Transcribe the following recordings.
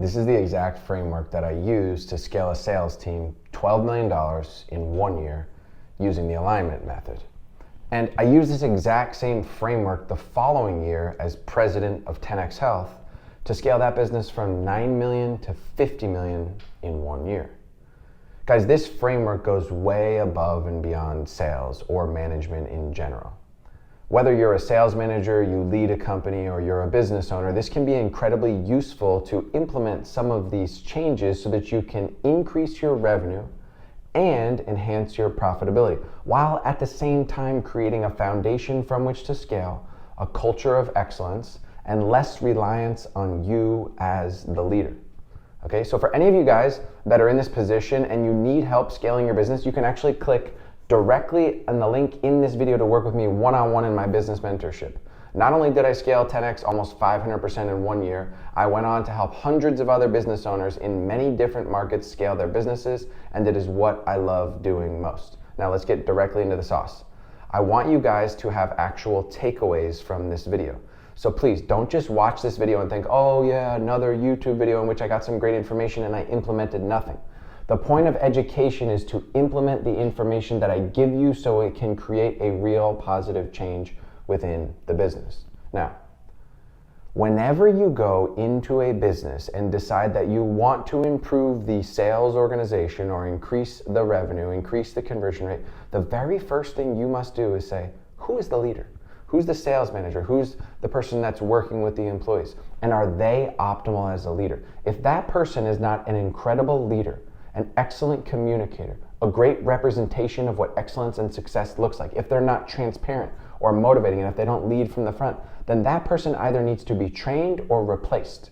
This is the exact framework that I use to scale a sales team $12 million in 1 year using the alignment method. And I use this exact same framework the following year as president of 10X Health to scale that business from 9 million to 50 million in 1 year. Guys, this framework goes way above and beyond sales or management in general. Whether you're a sales manager, you lead a company, or you're a business owner, this can be incredibly useful to implement some of these changes so that you can increase your revenue and enhance your profitability, while at the same time creating a foundation from which to scale a culture of excellence and less reliance on you as the leader. Okay, so for any of you guys that are in this position and you need help scaling your business, you can actually click directly on the link in this video to work with me one-on-one in my business mentorship. Not only did I scale 10X almost 500% in 1 year, I went on to help hundreds of other business owners in many different markets scale their businesses, and it is what I love doing most. Now let's get directly into the sauce. I want you guys to have actual takeaways from this video. So please don't just watch this video and think, oh yeah, another YouTube video in which I got some great information and I implemented nothing. The point of education is to implement the information that I give you so it can create a real positive change within the business. Now, whenever you go into a business and decide that you want to improve the sales organization or increase the revenue, increase the conversion rate, the very first thing you must do is say, who is the leader? Who's the sales manager? Who's the person that's working with the employees? And are they optimal as a leader? If that person is not an incredible leader, an excellent communicator, a great representation of what excellence and success looks like, if they're not transparent or motivating, and if they don't lead from the front, then that person either needs to be trained or replaced.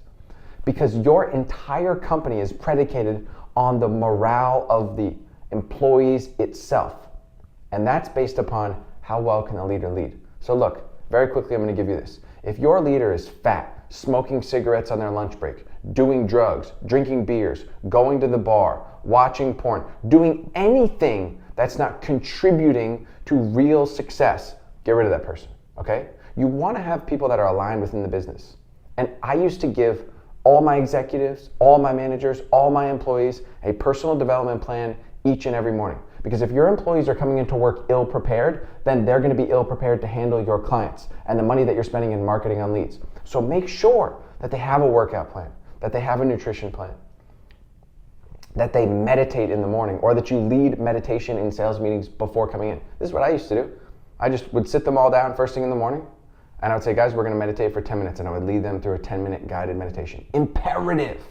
Because your entire company is predicated on the morale of the employees itself. And that's based upon how well can a leader lead. So look, very quickly I'm going to give you this. If your leader is fat, smoking cigarettes on their lunch break, doing drugs, drinking beers, going to the bar, watching porn, doing anything that's not contributing to real success, get rid of that person, okay? You want to have people that are aligned within the business. And I used to give all my executives, all my managers, all my employees a personal development plan each and every morning. Because if your employees are coming into work ill-prepared, then they're going to be ill-prepared to handle your clients and the money that you're spending in marketing on leads. So make sure that they have a workout plan, that they have a nutrition plan, that they meditate in the morning, or that you lead meditation in sales meetings before coming in. This is what I used to do. I just would sit them all down first thing in the morning, and I would say, guys, we're going to meditate for 10 minutes, and I would lead them through a 10-minute guided meditation. Imperative.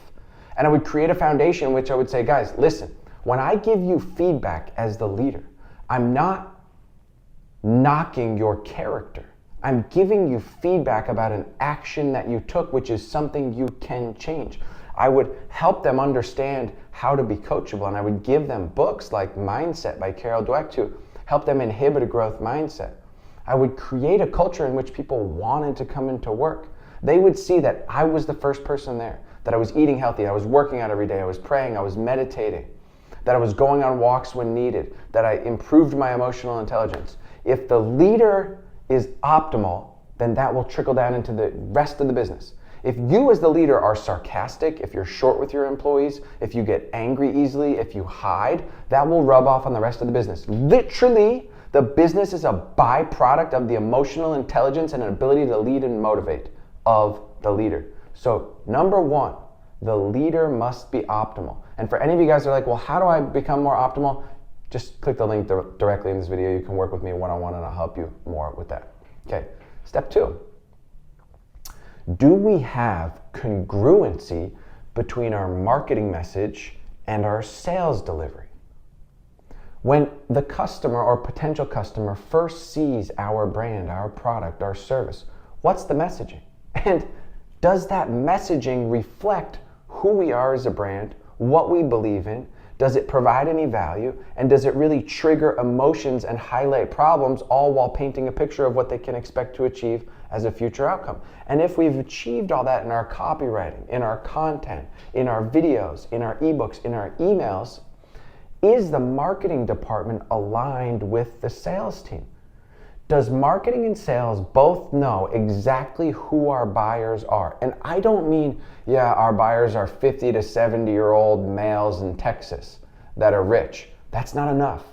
And I would create a foundation in which I would say, guys, listen, when I give you feedback as the leader, I'm not knocking your character. I'm giving you feedback about an action that you took, which is something you can change. I would help them understand how to be coachable, and I would give them books like Mindset by Carol Dweck to help them inhibit a growth mindset. I would create a culture in which people wanted to come into work. They would see that I was the first person there, that I was eating healthy, I was working out every day, I was praying, I was meditating, that I was going on walks when needed, that I improved my emotional intelligence. If the leader is optimal, then that will trickle down into the rest of the business. If you as the leader are sarcastic, if you're short with your employees, if you get angry easily, if you hide, that will rub off on the rest of the business. Literally, the business is a byproduct of the emotional intelligence and an ability to lead and motivate of the leader. So number one, the leader must be optimal. And for any of you guys that are like, well, how do I become more optimal? Just click the link directly in this video. You can work with me one-on-one and I'll help you more with that. Okay, step 2. Do we have congruency between our marketing message and our sales delivery? When the customer or potential customer first sees our brand, our product, our service, what's the messaging? And does that messaging reflect who we are as a brand, what we believe in? Does it provide any value? And does it really trigger emotions and highlight problems, all while painting a picture of what they can expect to achieve as a future outcome? And if we've achieved all that in our copywriting, in our content, in our videos, in our ebooks, in our emails, is the marketing department aligned with the sales team? Does marketing and sales both know exactly who our buyers are? And I don't mean, yeah, our buyers are 50 to 70-year-old males in Texas that are rich. That's not enough.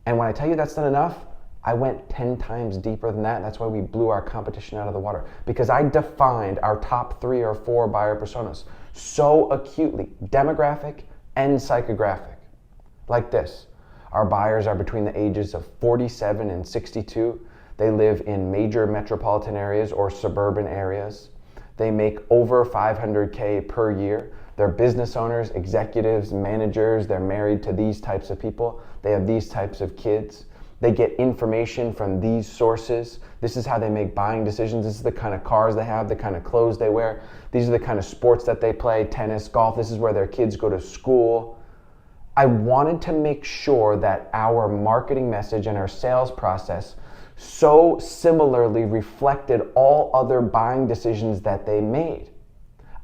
And when I tell you that's not enough, I went 10 times deeper than that. And that's why we blew our competition out of the water. Because I defined our top 3 or 4 buyer personas so acutely, demographic and psychographic. Like this. Our buyers are between the ages of 47 and 62. They live in major metropolitan areas or suburban areas. They make over $500K per year. They're business owners, executives, managers. They're married to these types of people. They have these types of kids. They get information from these sources. This is how they make buying decisions. This is the kind of cars they have, the kind of clothes they wear. These are the kind of sports that they play, tennis, golf. This is where their kids go to school. I wanted to make sure that our marketing message and our sales process so similarly reflected all other buying decisions that they made.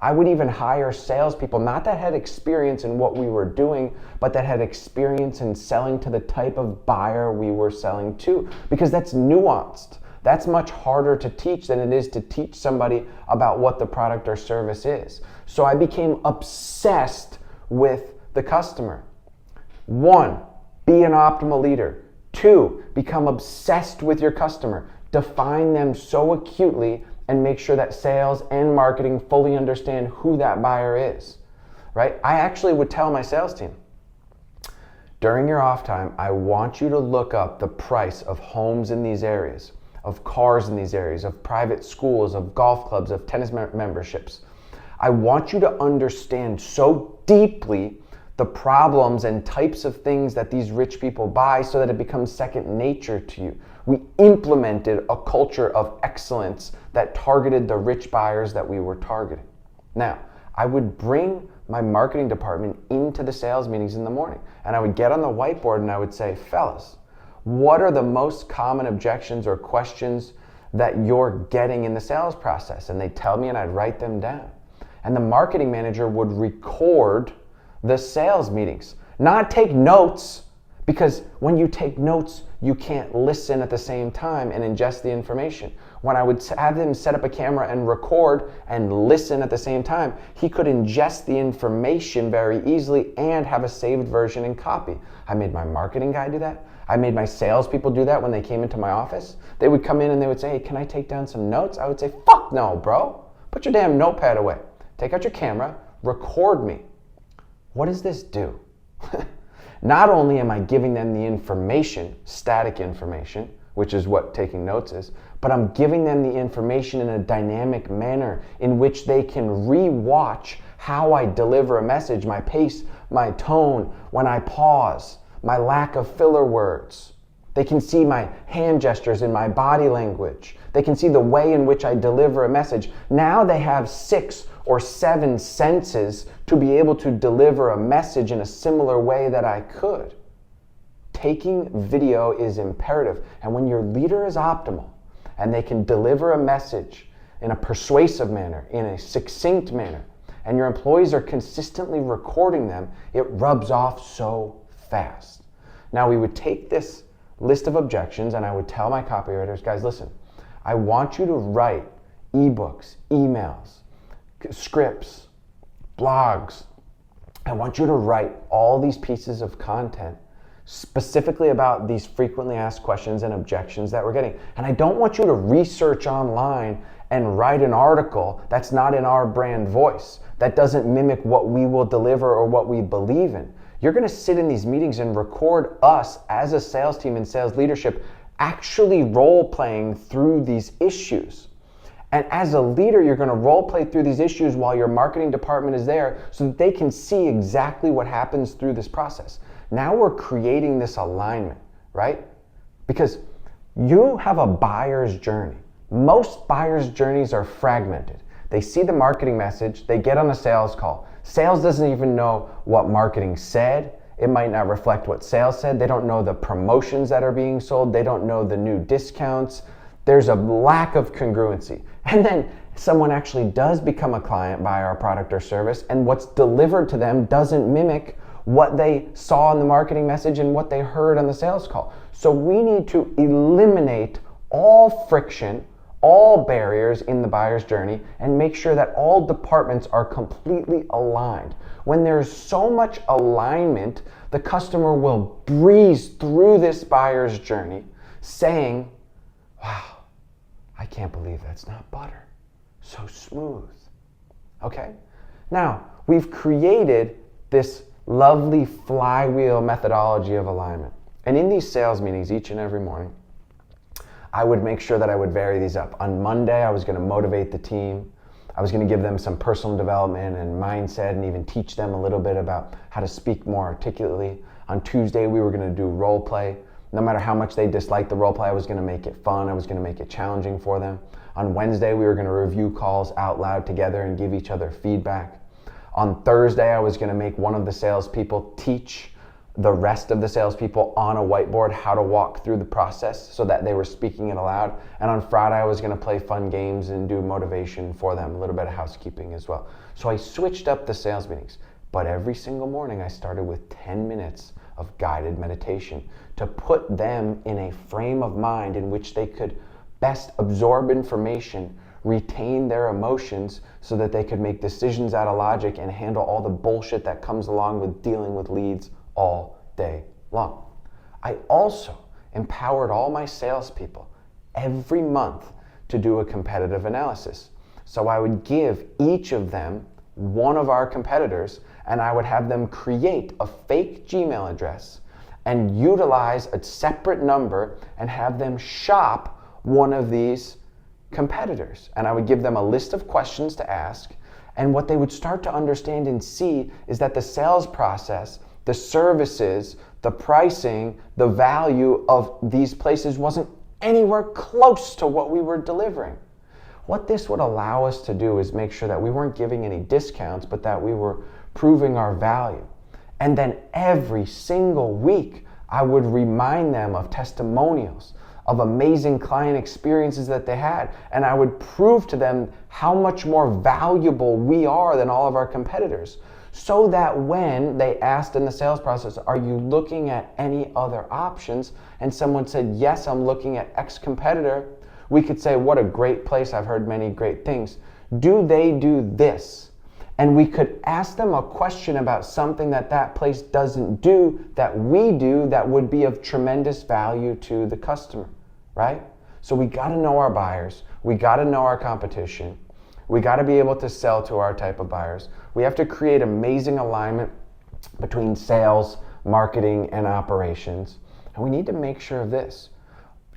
I would even hire salespeople, not that had experience in what we were doing, but that had experience in selling to the type of buyer we were selling to, because that's nuanced. That's much harder to teach than it is to teach somebody about what the product or service is. So I became obsessed with the customer. 1, be an optimal leader. 2, become obsessed with your customer. Define them so acutely and make sure that sales and marketing fully understand who that buyer is, right? I actually would tell my sales team, during your off time, I want you to look up the price of homes in these areas, of cars in these areas, of private schools, of golf clubs, of tennis memberships. I want you to understand so deeply the problems and types of things that these rich people buy so that it becomes second nature to you. We implemented a culture of excellence that targeted the rich buyers that we were targeting. Now, I would bring my marketing department into the sales meetings in the morning, and I would get on the whiteboard and I would say, fellas, what are the most common objections or questions that you're getting in the sales process? And they'd tell me and I'd write them down. And the marketing manager would record the sales meetings, not take notes, because when you take notes, you can't listen at the same time and ingest the information. When I would have him set up a camera and record and listen at the same time, he could ingest the information very easily and have a saved version and copy. I made my marketing guy do that. I made my salespeople do that when they came into my office. They would come in and they would say, hey, can I take down some notes? I would say, fuck no, bro. Put your damn notepad away. Take out your camera, record me. What does this do? Not only am I giving them the information, static information, which is what taking notes is, but I'm giving them the information in a dynamic manner in which they can re-watch how I deliver a message, my pace, my tone, when I pause, my lack of filler words. They can see my hand gestures and my body language. They can see the way in which I deliver a message. Now they have 6 or 7 senses to be able to deliver a message in a similar way that I could. Taking video is imperative. And when your leader is optimal and they can deliver a message in a persuasive manner, in a succinct manner, and your employees are consistently recording them, it rubs off so fast. Now we would take this list of objections and I would tell my copywriters, guys, listen, I want you to write ebooks, emails, scripts, blogs. I want you to write all these pieces of content specifically about these frequently asked questions and objections that we're getting. And I don't want you to research online and write an article that's not in our brand voice, that doesn't mimic what we will deliver or what we believe in. You're going to sit in these meetings and record us as a sales team and sales leadership actually role playing through these issues. And as a leader, you're going to role play through these issues while your marketing department is there so that they can see exactly what happens through this process. Now we're creating this alignment, right? Because you have a buyer's journey. Most buyer's journeys are fragmented. They see the marketing message, they get on a sales call. Sales doesn't even know what marketing said. It might not reflect what sales said. They don't know the promotions that are being sold. They don't know the new discounts. There's a lack of congruency. And then someone actually does become a client by our product or service, and what's delivered to them doesn't mimic what they saw in the marketing message and what they heard on the sales call. So we need to eliminate all friction, all barriers in the buyer's journey, and make sure that all departments are completely aligned. When there's so much alignment, the customer will breeze through this buyer's journey saying, wow, I can't believe that's not butter. So smooth. Okay? Now, we've created this lovely flywheel methodology of alignment. And in these sales meetings each and every morning, I would make sure that I would vary these up. On Monday, I was going to motivate the team. I was going to give them some personal development and mindset and even teach them a little bit about how to speak more articulately. On Tuesday, we were going to do role play. No matter how much they disliked the role play, I was going to make it fun. I was going to make it challenging for them. On Wednesday, we were going to review calls out loud together and give each other feedback. On Thursday, I was going to make one of the salespeople teach the rest of the salespeople on a whiteboard how to walk through the process so that they were speaking it aloud. And on Friday, I was going to play fun games and do motivation for them, a little bit of housekeeping as well. So I switched up the sales meetings. But every single morning, I started with 10 minutes of guided meditation to put them in a frame of mind in which they could best absorb information, retain their emotions so that they could make decisions out of logic and handle all the bullshit that comes along with dealing with leads all day long. I also empowered all my salespeople every month to do a competitive analysis. So I would give each of them one of our competitors, and I would have them create a fake Gmail address and utilize a separate number and have them shop one of these competitors. And I would give them a list of questions to ask, and what they would start to understand and see is that the sales process, the services, the pricing, the value of these places wasn't anywhere close to what we were delivering. What this would allow us to do is make sure that we weren't giving any discounts, but that we were proving our value. And then every single week, I would remind them of testimonials, of amazing client experiences that they had. And I would prove to them how much more valuable we are than all of our competitors. So that when they asked in the sales process, are you looking at any other options? And someone said, yes, I'm looking at X competitor. We could say, what a great place. I've heard many great things. Do they do this? And we could ask them a question about something that that place doesn't do that we do that would be of tremendous value to the customer, right? So we got to know our buyers. We got to know our competition. We got to be able to sell to our type of buyers. We have to create amazing alignment between sales, marketing, and operations. And we need to make sure of this.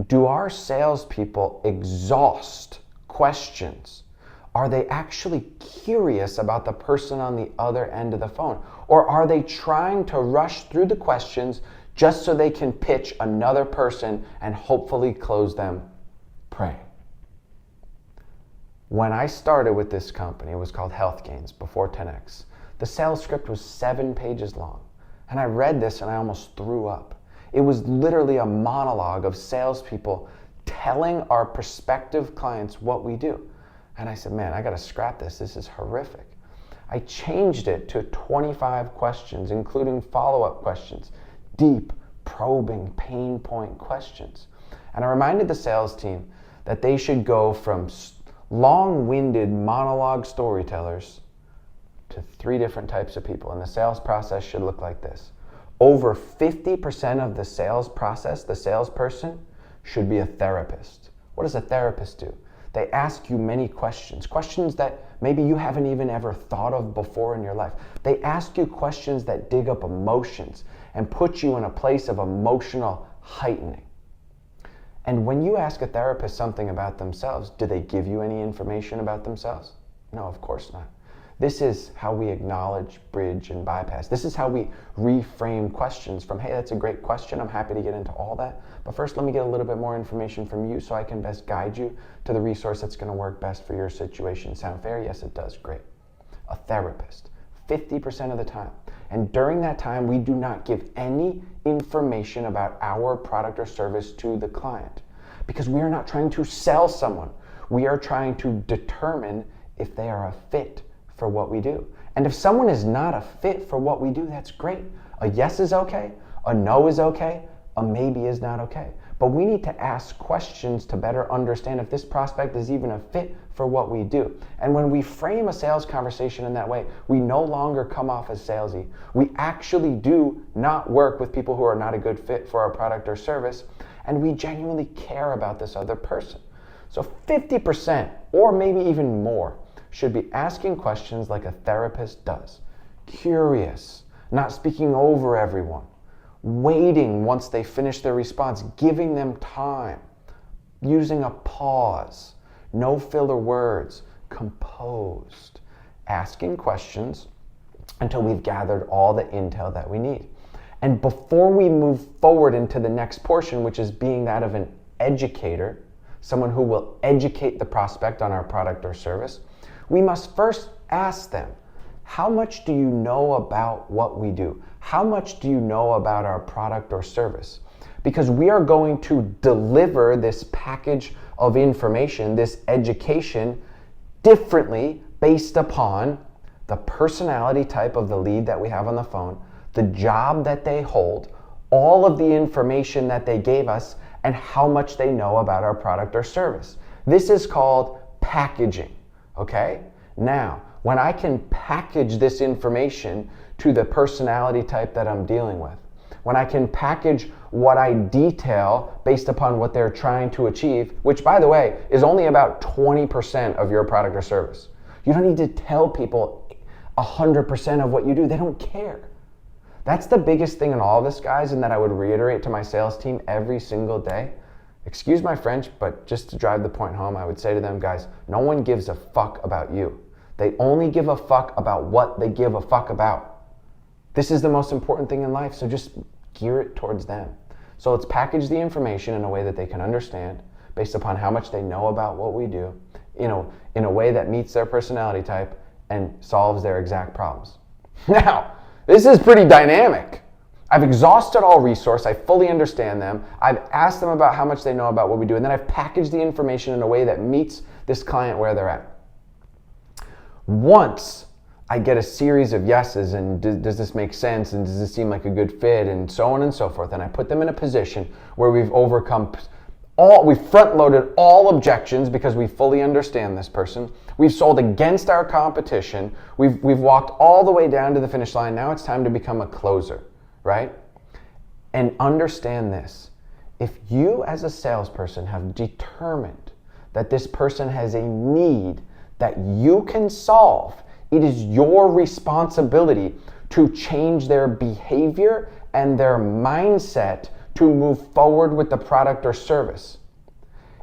Do our salespeople exhaust questions? Are they actually curious about the person on the other end of the phone? Or are they trying to rush through the questions just so they can pitch another person and hopefully close them praying? When I started with this company, it was called Health Gains before 10X. The sales script was 7 pages long. And I read this and I almost threw up. It was literally a monologue of salespeople telling our prospective clients what we do. And I said, man, I got to scrap this. This is horrific. I changed it to 25 questions, including follow-up questions, deep, probing, pain point questions. And I reminded the sales team that they should go from long-winded monologue storytellers to 3 different types of people. And the sales process should look like this. Over 50% of the sales process, the salesperson, should be a therapist. What does a therapist do? They ask you many questions, questions that maybe you haven't even ever thought of before in your life. They ask you questions that dig up emotions and put you in a place of emotional heightening. And when you ask a therapist something about themselves, do they give you any information about themselves? No, of course not. This is how we acknowledge, bridge, and bypass. This is how we reframe questions from, hey, that's a great question. I'm happy to get into all that. But first, let me get a little bit more information from you so I can best guide you to the resource that's going to work best for your situation. Sound fair? Yes, it does. Great. A therapist, 50% of the time. And during that time, we do not give any information about our product or service to the client because we are not trying to sell someone. We are trying to determine if they are a fit for what we do. And if someone is not a fit for what we do, that's great. A yes is okay, a no is okay, a maybe is not okay. But we need to ask questions to better understand if this prospect is even a fit for what we do. And when we frame a sales conversation in that way, we no longer come off as salesy. We actually do not work with people who are not a good fit for our product or service, and we genuinely care about this other person. So 50% or maybe even more should be asking questions like a therapist does. Curious, not speaking over everyone, waiting once they finish their response, giving them time, using a pause, no filler words, composed, asking questions until we've gathered all the intel that we need. And before we move forward into the next portion, which is being that of an educator, someone who will educate the prospect on our product or service, we must first ask them, how much do you know about what we do? How much do you know about our product or service? Because we are going to deliver this package of information, this education, differently based upon the personality type of the lead that we have on the phone, the job that they hold, all of the information that they gave us, and how much they know about our product or service. This is called packaging, okay? Now, when I can package this information to the personality type that I'm dealing with, when I can package what I detail based upon what they're trying to achieve, which by the way, is only about 20% of your product or service. You don't need to tell people 100% of what you do. They don't care. That's the biggest thing in all of this, guys, and that I would reiterate to my sales team every single day. Excuse my French, but just to drive the point home, I would say to them, guys, no one gives a fuck about you. They only give a fuck about what they give a fuck about. This is the most important thing in life, so just gear it towards them. So let's package the information in a way that they can understand based upon how much they know about what we do, in a way that meets their personality type and solves their exact problems. Now, this is pretty dynamic. I've exhausted all resource, I fully understand them, I've asked them about how much they know about what we do, and then I've packaged the information in a way that meets this client where they're at. Once I get a series of yeses and does this make sense and does this seem like a good fit and so on and so forth, and I put them in a position where we've front-loaded all objections because we fully understand this person. We've sold against our competition. We've walked all the way down to the finish line. Now it's time to become a closer, right? And understand this. If you as a salesperson have determined that this person has a need that you can solve, it is your responsibility to change their behavior and their mindset to move forward with the product or service.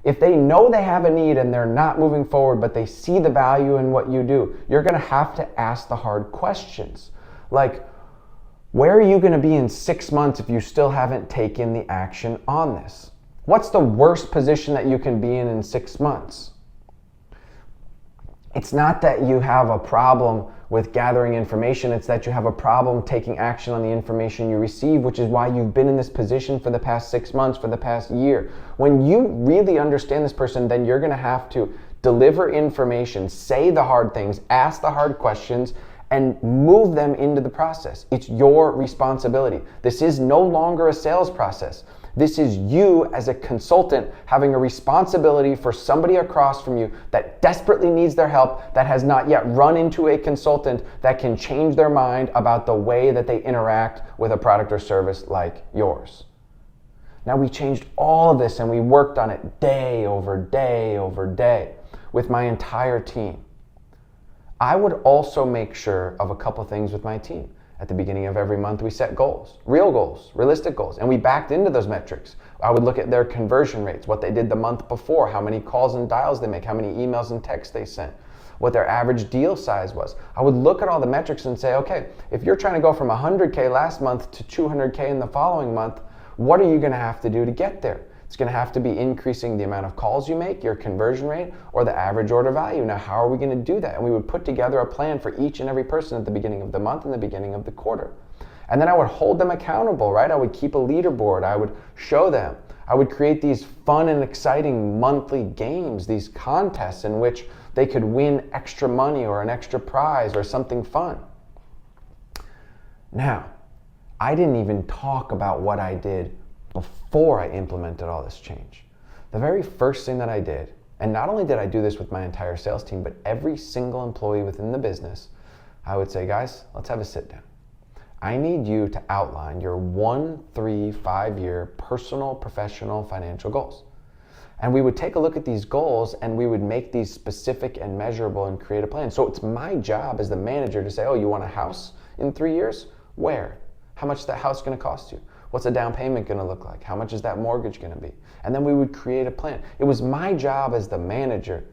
If they know they have a need and they're not moving forward, but they see the value in what you do, you're gonna have to ask the hard questions. Like, where are you gonna be in 6 months if you still haven't taken the action on this? What's the worst position that you can be in 6 months? It's not that you have a problem with gathering information, it's that you have a problem taking action on the information you receive, which is why you've been in this position for the past 6 months, for the past year. When you really understand this person, then you're gonna have to deliver information, say the hard things, ask the hard questions, and move them into the process. It's your responsibility. This is no longer a sales process. This is you as a consultant having a responsibility for somebody across from you that desperately needs their help, that has not yet run into a consultant that can change their mind about the way that they interact with a product or service like yours. Now, we changed all of this and we worked on it day over day over day with my entire team. I would also make sure of a couple things with my team. At the beginning of every month, we set goals, real goals, realistic goals, and we backed into those metrics. I would look at their conversion rates, what they did the month before, how many calls and dials they make, how many emails and texts they sent, what their average deal size was. I would look at all the metrics and say, okay, if you're trying to go from 100K last month to 200K in the following month, what are you gonna have to do to get there? It's gonna have to be increasing the amount of calls you make, your conversion rate, or the average order value. Now, how are we gonna do that? And we would put together a plan for each and every person at the beginning of the month and the beginning of the quarter. And then I would hold them accountable, right? I would keep a leaderboard. I would show them. I would create these fun and exciting monthly games, these contests in which they could win extra money or an extra prize or something fun. Now, I didn't even talk about what I did before I implemented all this change. The very first thing that I did, and not only did I do this with my entire sales team, but every single employee within the business, I would say, guys, let's have a sit down. I need you to outline your 1, 3, 5-year personal, professional, financial goals. And we would take a look at these goals and we would make these specific and measurable and create a plan. So it's my job as the manager to say, oh, you want a house in 3 years? Where? How much is that house going to cost you? What's the down payment going to look like? How much is that mortgage going to be? And then we would create a plan. It was my job as the manager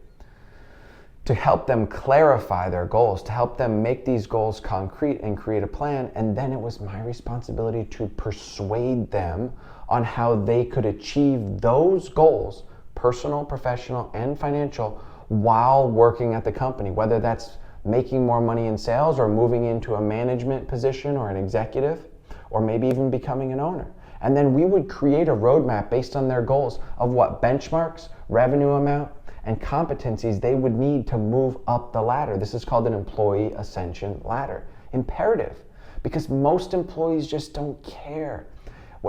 to help them clarify their goals, to help them make these goals concrete and create a plan. And then it was my responsibility to persuade them on how they could achieve those goals, personal, professional, and financial, while working at the company, whether that's making more money in sales or moving into a management position or an executive, or maybe even becoming an owner. And then we would create a roadmap based on their goals of what benchmarks, revenue amount, and competencies they would need to move up the ladder. This is called an employee ascension ladder. Imperative, because most employees just don't care.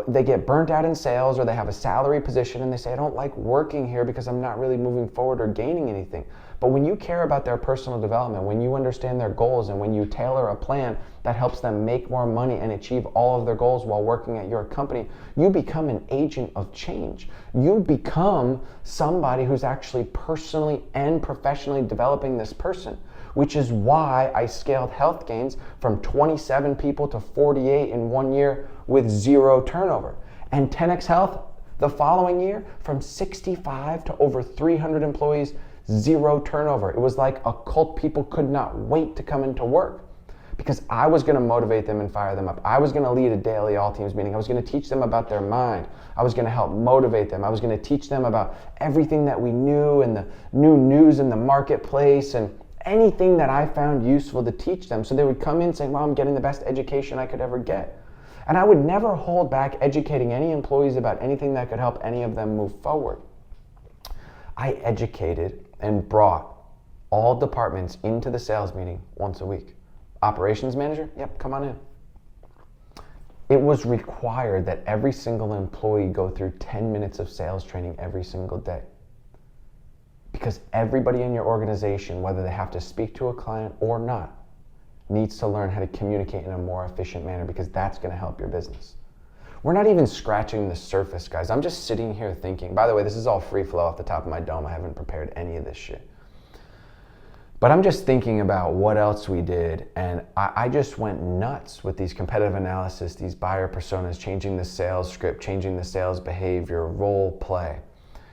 They get burnt out in sales, or they have a salary position and they say, I don't like working here because I'm not really moving forward or gaining anything. But when you care about their personal development, when you understand their goals, and when you tailor a plan that helps them make more money and achieve all of their goals while working at your company, you become an agent of change. You become somebody who's actually personally and professionally developing this person, which is why I scaled Health Gains from 27 people to 48 in 1 year with 0 turnover. And 10X Health the following year from 65 to over 300 employees, 0 turnover. It was like a cult. People could not wait to come into work because I was going to motivate them and fire them up. I was going to lead a daily all teams meeting. I was going to teach them about their mind. I was going to help motivate them. I was going to teach them about everything that we knew and the new news in the marketplace and anything that I found useful to teach them. So they would come in saying, well, I'm getting the best education I could ever get. And I would never hold back educating any employees about anything that could help any of them move forward. I educated and brought all departments into the sales meeting once a week. Operations manager, yep, come on in. It was required that every single employee go through 10 minutes of sales training every single day. Because everybody in your organization, whether they have to speak to a client or not, needs to learn how to communicate in a more efficient manner, because that's going to help your business. We're not even scratching the surface, guys. I'm just sitting here thinking, by the way, this is all free flow off the top of my dome. I haven't prepared any of this shit. But I'm just thinking about what else we did, and I just went nuts with these competitive analysis, these buyer personas, changing the sales script, changing the sales behavior, role play,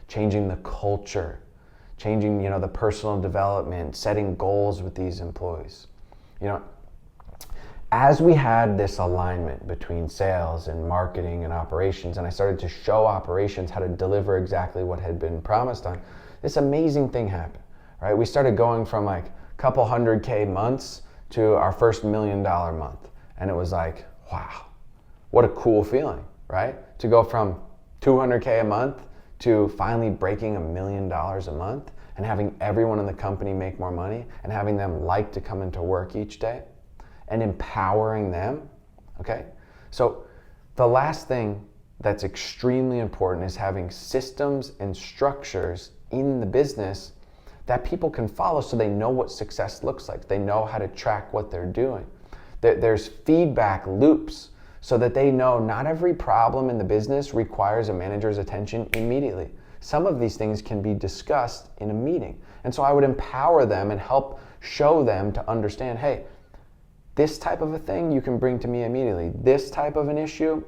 changing the culture, changing, the personal development, setting goals with these employees. As we had this alignment between sales and marketing and operations, and I started to show operations how to deliver exactly what had been promised on, this amazing thing happened, right? We started going from like a couple $100K months to our first $1 million month. And it was like, wow, what a cool feeling, right? To go from 200K a month to finally breaking $1 million a month and having everyone in the company make more money and having them like to come into work each day and empowering them, okay? So the last thing that's extremely important is having systems and structures in the business that people can follow so they know what success looks like. They know how to track what they're doing. There's feedback loops so that they know not every problem in the business requires a manager's attention immediately. Some of these things can be discussed in a meeting. And so I would empower them and help show them to understand, hey, this type of a thing you can bring to me immediately. This type of an issue,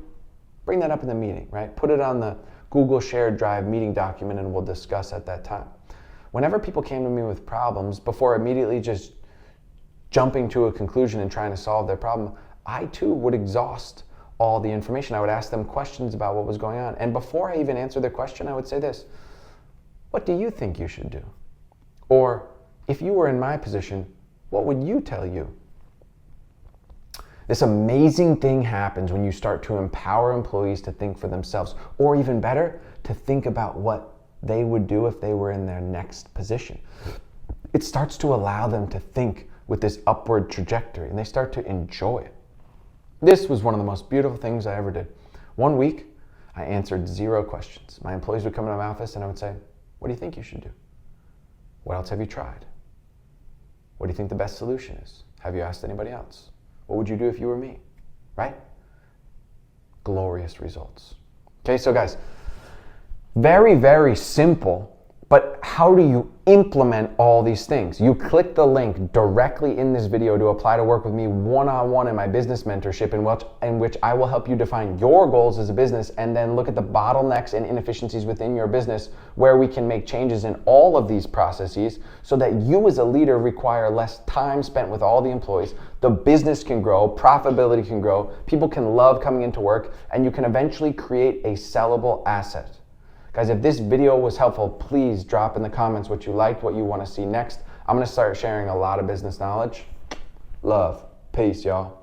bring that up in the meeting, right? Put it on the Google Shared Drive meeting document and we'll discuss at that time. Whenever people came to me with problems, before immediately just jumping to a conclusion and trying to solve their problem, I too would exhaust all the information. I would ask them questions about what was going on. And before I even answer their question, I would say this: what do you think you should do? Or if you were in my position, what would you tell you? This amazing thing happens when you start to empower employees to think for themselves, or even better, to think about what they would do if they were in their next position. It starts to allow them to think with this upward trajectory, and they start to enjoy it. This was one of the most beautiful things I ever did. One week, I answered 0 questions. My employees would come into my office and I would say, what do you think you should do? What else have you tried? What do you think the best solution is? Have you asked anybody else? What would you do if you were me? Right? Glorious results. Okay, so guys, very, very simple, but how do you implement all these things? You click the link directly in this video to apply to work with me one-on-one in my business mentorship in which I will help you define your goals as a business and then look at the bottlenecks and inefficiencies within your business where we can make changes in all of these processes so that you as a leader require less time spent with all the employees, the business can grow, profitability can grow, people can love coming into work, and you can eventually create a sellable asset. Guys, if this video was helpful, please drop in the comments what you liked, what you want to see next. I'm going to start sharing a lot of business knowledge. Love. Peace, y'all.